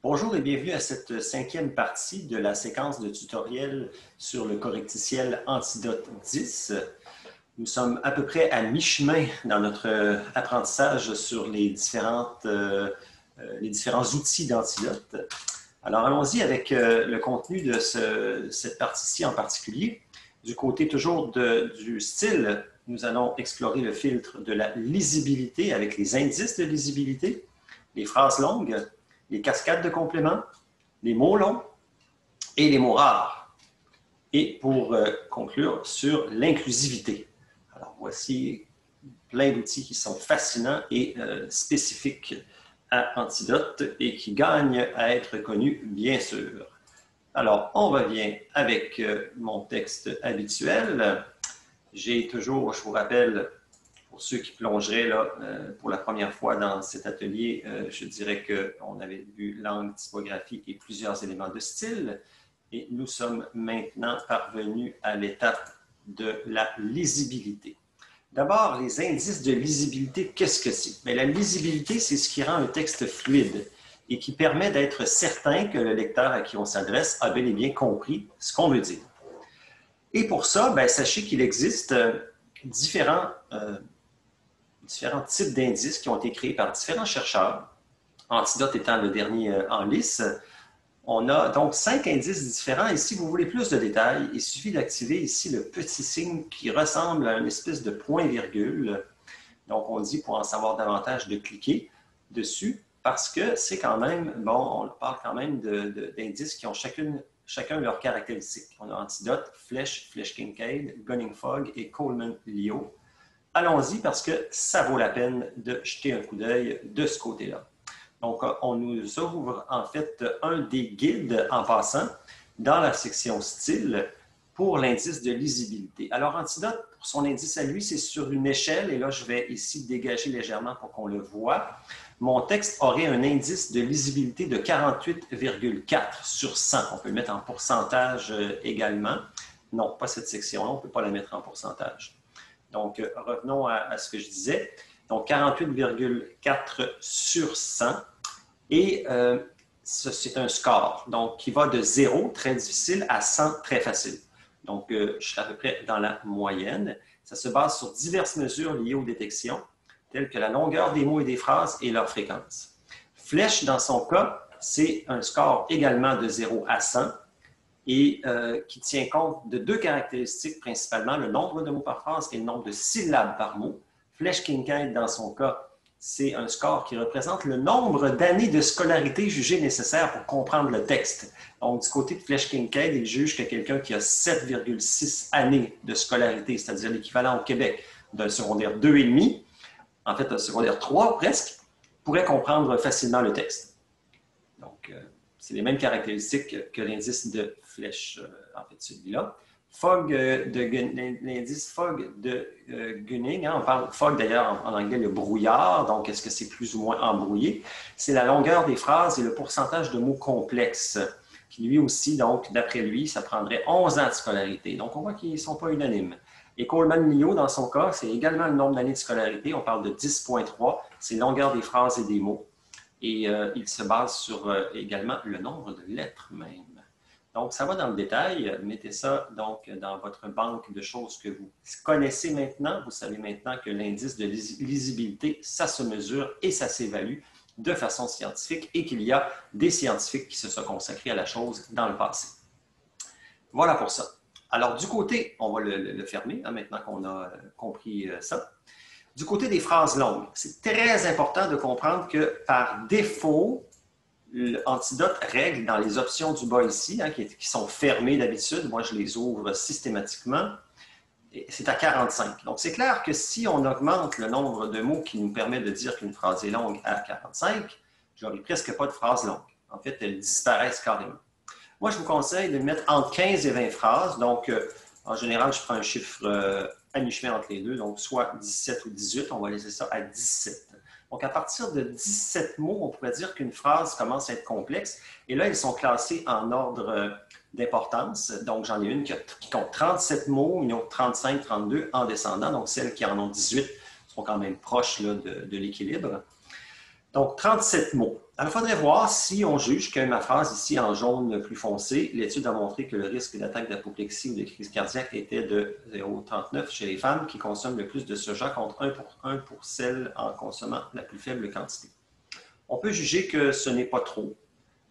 Bonjour et bienvenue à cette cinquième partie de la séquence de tutoriels sur le correcticiel Antidote 10. Nous sommes à peu près à mi-chemin dans notre apprentissage sur les différents outils d'Antidote. Alors allons-y avec le contenu de cette partie-ci en particulier. Du côté toujours du style, nous allons explorer le filtre de la lisibilité avec les indices de lisibilité, les phrases longues, les cascades de compléments, les mots longs et les mots rares. Et pour conclure, sur l'inclusivité. Alors, voici plein d'outils qui sont fascinants et spécifiques à Antidote et qui gagnent à être connus, bien sûr. Alors, on revient avec mon texte habituel. J'ai toujours, je vous rappelle, pour ceux qui plongeraient là, pour la première fois dans cet atelier, je dirais qu'on avait vu langue, typographie et plusieurs éléments de style. Et nous sommes maintenant parvenus à l'étape de la lisibilité. D'abord, les indices de lisibilité, qu'est-ce que c'est? Bien, la lisibilité, c'est ce qui rend un texte fluide et qui permet d'être certain que le lecteur à qui on s'adresse a bel et bien compris ce qu'on veut dire. Et pour ça, bien, sachez qu'il existe différents types d'indices qui ont été créés par différents chercheurs, Antidote étant le dernier en lice. On a donc 5 indices différents et si vous voulez plus de détails, il suffit d'activer ici le petit signe qui ressemble à une espèce de point-virgule. Donc, on dit pour en savoir davantage de cliquer dessus parce que c'est quand même, bon, on parle quand même d'indices qui ont chacun leurs caractéristiques. On a Antidote, Flèche, Flèche Kincaid, Gunning Fog et Coleman Leo. Allons-y parce que ça vaut la peine de jeter un coup d'œil de ce côté-là. Donc, on nous ouvre en fait un des guides en passant dans la section style pour l'indice de lisibilité. Alors, Antidote, pour son indice à lui, c'est sur une échelle, et là, je vais ici dégager légèrement pour qu'on le voit. Mon texte aurait un indice de lisibilité de 48,4 sur 100. On peut le mettre en pourcentage également. Non, pas cette section-là, on ne peut pas la mettre en pourcentage. Donc, revenons à ce que je disais. Donc, 48,4 sur 100. Et c'est un score donc, qui va de 0, très difficile, à 100, très facile. Donc, je suis à peu près dans la moyenne. Ça se base sur diverses mesures liées aux détections, telles que la longueur des mots et des phrases et leur fréquence. Flèche, dans son cas, c'est un score également de 0 à 100 et qui tient compte de deux caractéristiques principalement, le nombre de mots par phrase et le nombre de syllabes par mot. Flèche Kincaid, dans son cas, c'est un score qui représente le nombre d'années de scolarité jugées nécessaires pour comprendre le texte. Donc, du côté de Flèche Kincaid, il juge que quelqu'un qui a 7,6 années de scolarité, c'est-à-dire l'équivalent au Québec d'un secondaire 2,5, en fait un secondaire 3 presque, pourrait comprendre facilement le texte. Donc, c'est les mêmes caractéristiques que l'indice de Flèche, en fait, celui-là. L'indice Fogg de Gunning, hein, on parle Fogg d'ailleurs en anglais, le brouillard, donc est-ce que c'est plus ou moins embrouillé? C'est la longueur des phrases et le pourcentage de mots complexes, qui lui aussi, donc d'après lui, ça prendrait 11 ans de scolarité. Donc on voit qu'ils ne sont pas unanimes. Et Coleman-Leo, dans son cas, c'est également le nombre d'années de scolarité, on parle de 10,3, c'est longueur des phrases et des mots. Et il se base sur également le nombre de lettres même. Donc, ça va dans le détail. Mettez ça donc dans votre banque de choses que vous connaissez maintenant. Vous savez maintenant que l'indice de lisibilité, ça se mesure et ça s'évalue de façon scientifique et qu'il y a des scientifiques qui se sont consacrés à la chose dans le passé. Voilà pour ça. Alors, du côté, on va le fermer hein, maintenant qu'on a compris ça. Du côté des phrases longues, c'est très important de comprendre que par défaut, l'Antidote règle dans les options du bas ici, hein, qui sont fermées d'habitude, moi je les ouvre systématiquement, c'est à 45. Donc c'est clair que si on augmente le nombre de mots qui nous permet de dire qu'une phrase est longue à 45, je n'aurai presque pas de phrase longue. En fait, elles disparaissent carrément. Moi, je vous conseille de mettre entre 15 et 20 phrases. Donc, en général, je prends un chiffre à mi-chemin entre les deux, donc soit 17 ou 18, on va laisser ça à 17. Donc, à partir de 17 mots, on pourrait dire qu'une phrase commence à être complexe. Et là, ils sont classés en ordre d'importance. Donc, j'en ai une qui compte 37 mots, une autre 35, 32 en descendant. Donc, celles qui en ont 18 sont quand même proches là, de l'équilibre. Donc, 37 mots. Alors, il faudrait voir si on juge que ma phrase ici en jaune plus foncé, l'étude a montré que le risque d'attaque d'apoplexie ou de crise cardiaque était de 0,39 chez les femmes qui consomment le plus de soja contre 1 pour celles en consommant la plus faible quantité. On peut juger que ce n'est pas trop,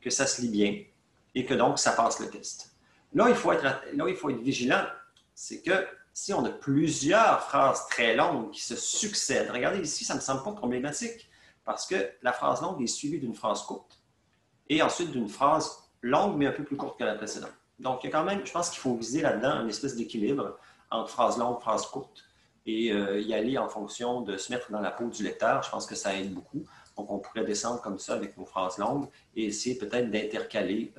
que ça se lit bien et que donc ça passe le test. Là, il faut être vigilant. C'est que si on a plusieurs phrases très longues qui se succèdent, regardez ici, ça ne me semble pas problématique parce que la phrase longue est suivie d'une phrase courte et ensuite d'une phrase longue mais un peu plus courte que la précédente. Donc, il y a quand même, je pense qu'il faut viser là-dedans une espèce d'équilibre entre phrase longue, phrase courte et y aller en fonction de se mettre dans la peau du lecteur. Je pense que ça aide beaucoup. Donc, on pourrait descendre comme ça avec nos phrases longues et essayer peut-être d'intercaler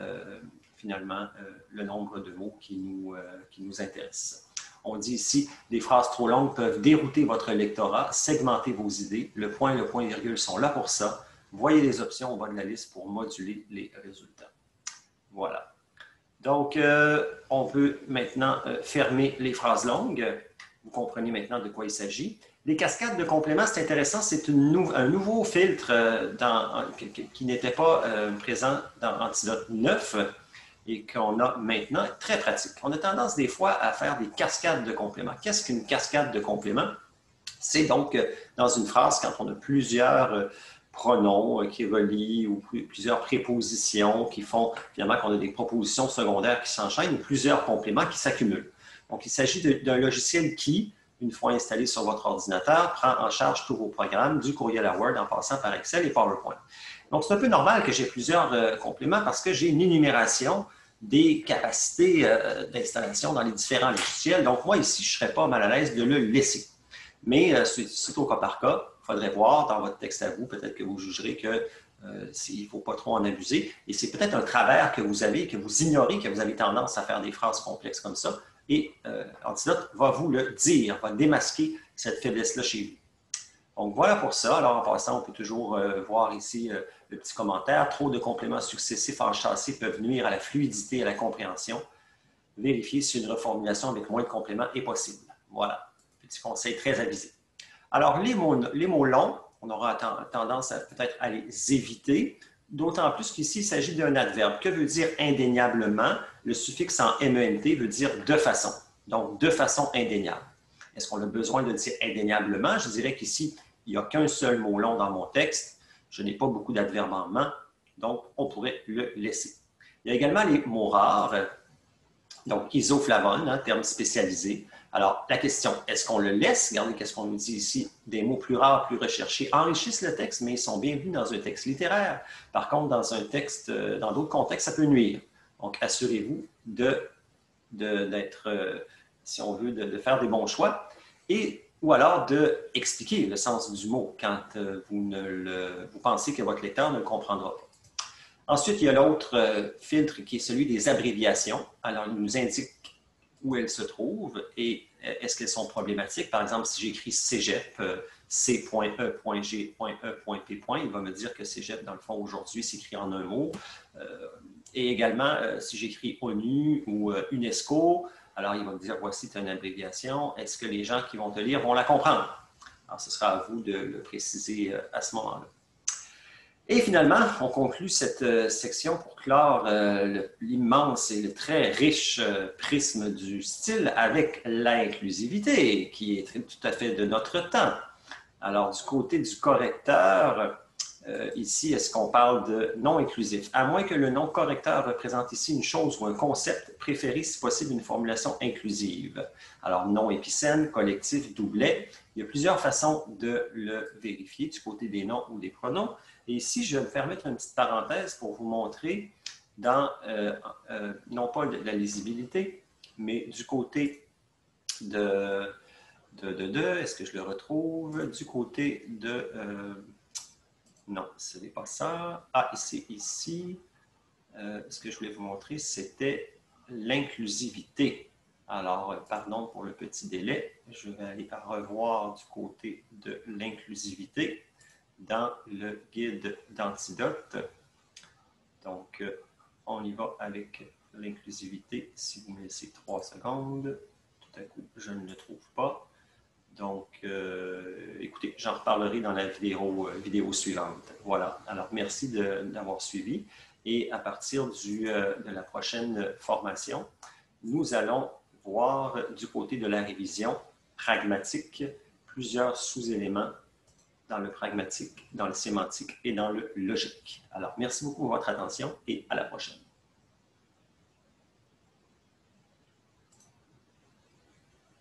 finalement le nombre de mots qui nous intéressent. On dit ici, des phrases trop longues peuvent dérouter votre lectorat, segmenter vos idées. Le point et le point-virgule sont là pour ça. Voyez les options au bas de la liste pour moduler les résultats. Voilà. Donc, on peut maintenant fermer les phrases longues. Vous comprenez maintenant de quoi il s'agit. Les cascades de compléments, c'est intéressant, c'est un nouveau filtre qui n'était pas présent dans Antidote 9 et qu'on a maintenant, très pratique. On a tendance des fois à faire des cascades de compléments. Qu'est-ce qu'une cascade de compléments? C'est donc dans une phrase, quand on a plusieurs pronoms qui relient ou plusieurs prépositions qui font finalement qu'on a des propositions secondaires qui s'enchaînent ou plusieurs compléments qui s'accumulent. Donc, il s'agit d'un logiciel qui, une fois installé sur votre ordinateur, prend en charge tous vos programmes, du courriel à Word en passant par Excel et PowerPoint. Donc, c'est un peu normal que j'ai plusieurs compléments parce que j'ai une énumération des capacités d'installation dans les différents logiciels. Donc, moi, ici, je ne serais pas mal à l'aise de le laisser. Mais c'est au cas par cas. Il faudrait voir dans votre texte à vous, peut-être que vous jugerez qu'il ne faut pas trop en abuser. Et c'est peut-être un travers que vous avez, que vous ignorez, que vous avez tendance à faire des phrases complexes comme ça. Et Antidote va vous le dire, va démasquer cette faiblesse-là chez vous. Donc, voilà pour ça. Alors, en passant, on peut toujours voir ici le petit commentaire. Trop de compléments successifs enchâssés peuvent nuire à la fluidité et à la compréhension. Vérifiez si une reformulation avec moins de compléments est possible. Voilà. Petit conseil très avisé. Alors, les mots longs, on aura tendance à peut-être à les éviter, d'autant plus qu'ici, il s'agit d'un adverbe. Que veut dire indéniablement? Le suffixe en MENT veut dire de façon. Donc, de façon indéniable. Est-ce qu'on a besoin de dire indéniablement? Je dirais qu'ici, il n'y a qu'un seul mot long dans mon texte. Je n'ai pas beaucoup d'adverbes en main, donc on pourrait le laisser. Il y a également les mots rares. Donc, isoflavone, terme spécialisé. Alors, la question, est-ce qu'on le laisse? Regardez qu'est-ce qu'on nous dit ici. Des mots plus rares, plus recherchés enrichissent le texte, mais ils sont bienvenus dans un texte littéraire. Par contre, dans un texte, dans d'autres contextes, ça peut nuire. Donc, assurez-vous d'être, si on veut, de faire des bons choix. Ou alors d'expliquer le sens du mot quand vous pensez que votre lecteur ne le comprendra pas. Ensuite, il y a l'autre filtre qui est celui des abréviations. Alors, il nous indique où elles se trouvent et est-ce qu'elles sont problématiques. Par exemple, si j'écris cégep, C.E.G.E.P. il va me dire que cégep, dans le fond, aujourd'hui, s'écrit en un mot. Et également, si j'écris ONU ou UNESCO, alors il va me dire, voici une abréviation. Est-ce que les gens qui vont te lire vont la comprendre? Alors, ce sera à vous de le préciser à ce moment-là. Et finalement, on conclut cette section pour clore l'immense et le très riche prisme du style avec l'inclusivité, qui est tout à fait de notre temps. Alors, du côté du correcteur, ici, est-ce qu'on parle de non inclusif? À moins que le nom correcteur représente ici une chose ou un concept, préférez si possible une formulation inclusive. Alors, non épicène, collectif, doublet. Il y a plusieurs façons de le vérifier du côté des noms ou des pronoms. Et ici, je vais me permettre une petite parenthèse pour vous montrer dans, non pas de la lisibilité, mais du côté est-ce que je le retrouve? Du côté de... non, ce n'est pas ça. Ah, c'est ici. Ce que je voulais vous montrer, c'était l'inclusivité. Alors, pardon pour le petit délai. Je vais aller revoir du côté de l'inclusivité dans le guide d'Antidote. Donc, on y va avec l'inclusivité. Si vous me laissez 3 secondes, tout à coup, je ne le trouve pas. Donc, écoutez, j'en reparlerai dans la vidéo suivante. Voilà. Alors, merci d'avoir suivi. Et à partir de la prochaine formation, nous allons voir du côté de la révision pragmatique plusieurs sous-éléments dans le pragmatique, dans le sémantique et dans le logique. Alors, merci beaucoup pour votre attention et à la prochaine.